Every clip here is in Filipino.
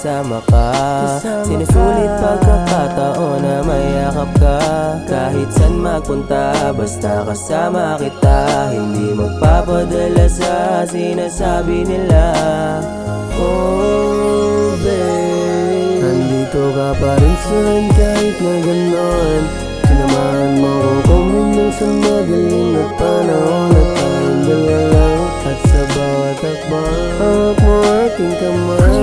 kasama ka. Sinusulit pagkakataon na mayakap ka. Kahit saan magpunta, basta kasama kita. Hindi magpapadala sa sinasabi nila. Oh babe, nandito ka pa rin saan kahit na ganon. Sinamahan mo ko kumilang sa madaling na panahon. At tayong dalawa at sa bawat akbang hawak mo aking kamay.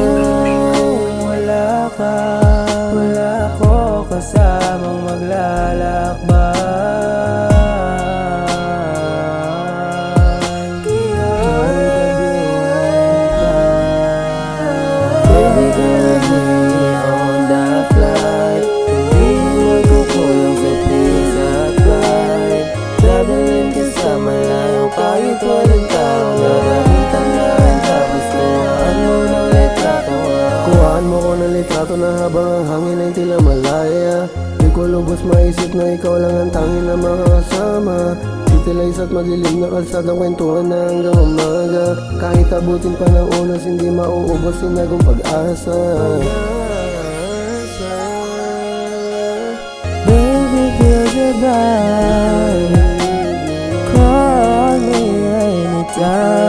Wala ka, wala ko kasamang maglalakbay. Baby girl, be on the flight. Hindi magkukulang sa peace at pride. Dadalhin ka sa malayo kahit walang tao. Dadamitan na rin tapos kuhaan mo ng litrato. Kuhaan mo ko ng litrato na habang ang hangin ay tila malaya. Di ko lubos maisip na ikaw lang ang tanging na makakasama. Titilays at madilim na kalsadang kwentuhan na hanggang umaga. Kahit abutin pa ng oras, hindi mauubos sinagong pag-asa. Baby, feel the vibe. Call me anytime.